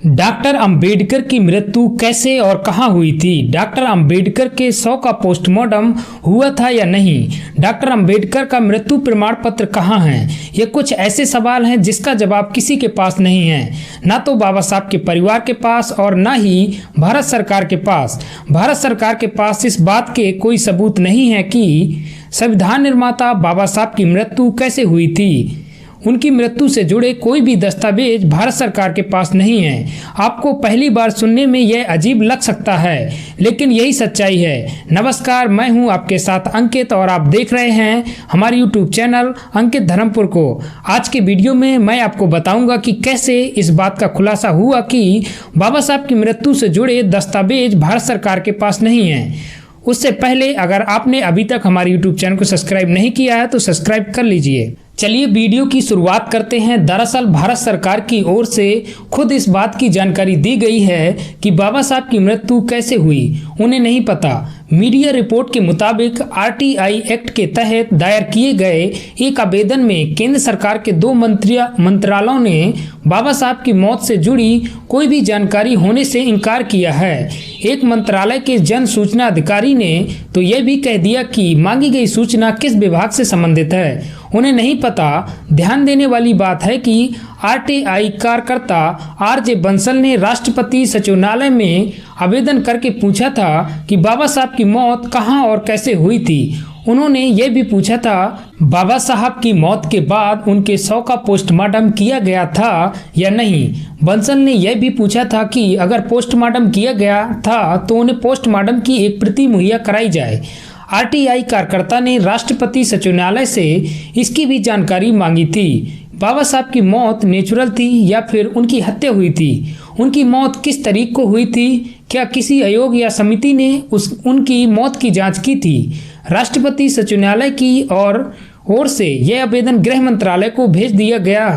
Doctor Ambedkar की मृत्यु कैसे और कहां हुई थी? डॉक्टर अंबेडकर के 100 का पोस्टमार्टम हुआ था या नहीं? डॉक्टर अंबेडकर का मृत्यु प्रमाण पत्र कहां है? ये कुछ ऐसे सवाल हैं जिसका जवाब किसी के पास नहीं है, ना तो बाबा साहब के परिवार के पास और ना ही भारत सरकार के पास। भारत सरकार के पास इस बात के कोई सबूत नहीं है कि संविधान निर्माता बाबा साहब की मृत्यु कैसे हुई थी। उनकी मृत्यु से जुड़े कोई भी दस्तावेज भारत सरकार के पास नहीं है। आपको पहली बार सुनने में यह अजीब लग सकता है, लेकिन यही सच्चाई है। नमस्कार, मैं हूं आपके साथ अंकित और आप देख रहे हैं हमारे YouTube चैनल अंकित धर्मपुर को। आज के वीडियो में मैं आपको बताऊंगा कि कैसे इस बात का खुलासा हुआ कि बाबा साहब की मृत्यु से जुड़े दस्तावेज भारत सरकार के पास नहीं है। उससे पहले अगर आपने अभी तक हमारे YouTube चैनल को सब्सक्राइब नहीं किया है तो सब्सक्राइब कर लीजिए। चलिए वीडियो की शुरुआत करते हैं। दरअसल भारत सरकार की ओर से खुद इस बात की जानकारी दी गई है कि बाबा साहब की मृत्यु कैसे हुई, उन्हें नहीं पता। मीडिया रिपोर्ट के मुताबिक आरटीआई एक्ट के तहत दायर किए गए एक आवेदन में केंद्र सरकार के 2 मंत्रालयों ने बाबा साहब की मौत से जुड़ी कोई भी जानकारी होने से इनकार किया है। एक मंत्रालय के जन सूचना अधिकारी ने तो यह भी कह दिया कि मांगी गई सूचना किस विभाग से संबंधित है, उन्हें नहीं पता। ध्यान देने वाली बात है कि आरटीआई कार्यकर्ता आरजे बंसल ने राष्ट्रपति सचिवालय में आवेदन करके पूछा था कि बाबा साहब की मौत कहां और कैसे हुई थी। उन्होंने ये भी पूछा था बाबा साहब की मौत के बाद उनके 100 का पोस्टमार्टम किया गया था या नहीं। बंसल ने यह भी पूछा था कि अगर पोस्टमार्टम किया गया था तो उन्हें पोस्टमार्टम की एक प्रति मुहैया कराई जाए। आरटीआई कार्यकर्ता ने राष्ट्रपति सचिवालय से इसकी भी जानकारी मांगी थी। बाबा साहब की मौत नेचुरल थी या फिर उनकी हत्या हुई थी? उनकी मौत किस तारीख को हुई थी? क्या किसी आयोग या समिति ने उनकी मौत की जांच की थी? राष्ट्रपति सचिवालय की ओर से यह आवेदन गृह मंत्रालय को भेज दिया गया।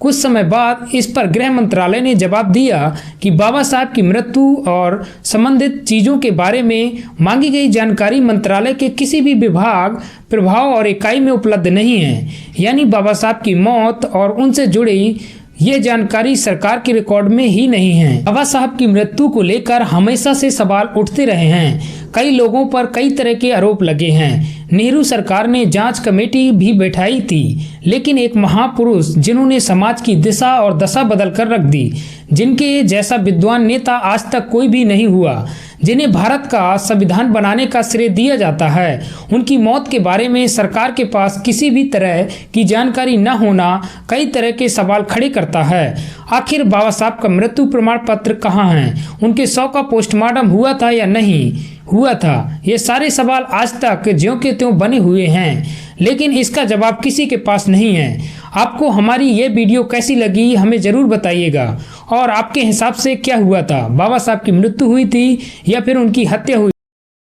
कुछ समय बाद इस पर गृह मंत्रालय ने जवाब दिया कि बाबा साहब की मृत्यु और संबंधित चीजों के बारे में मांगी गई जानकारी मंत्रालय के किसी भी विभाग, प्रभाव और इकाई में उपलब्ध नहीं है। यानी बाबा साहब की मौत और उनसे जुड़ी ये जानकारी सरकार के रिकॉर्ड में ही नहीं है। बाबा साहब की मृत्यु को लेकर हमेशा से सवाल उठते रहे हैं। कई लोगों पर कई तरह के आरोप लगे हैं। नेहरू सरकार ने जांच कमेटी भी बैठाई थी, लेकिन एक महापुरुष जिन्होंने समाज की दिशा और दशा बदल कर रख दी, जिनके जैसा विद्वान नेता आज तक कोई भी नहीं हुआ, जिन्हें भारत का संविधान बनाने का श्रेय दिया जाता है, उनकी मौत के बारे में सरकार के पास किसी भी तरह की जानकारी न होना कई तरह के सवाल खड़े करता है। आखिर बाबा साहब का मृत्यु प्रमाण पत्र कहाँ है? उनके 100 का पोस्टमार्टम हुआ था या नहीं हुआ था? ये सारे सवाल आज तक ज्यों के त्यों बने हुए हैं, लेकिन इसका जवाब किसी के पास नहीं है। आपको हमारी ये वीडियो कैसी लगी हमें ज़रूर बताइएगा। और आपके हिसाब से क्या हुआ था? बाबा साहब की मृत्यु हुई थी या फिर उनकी हत्या हुई?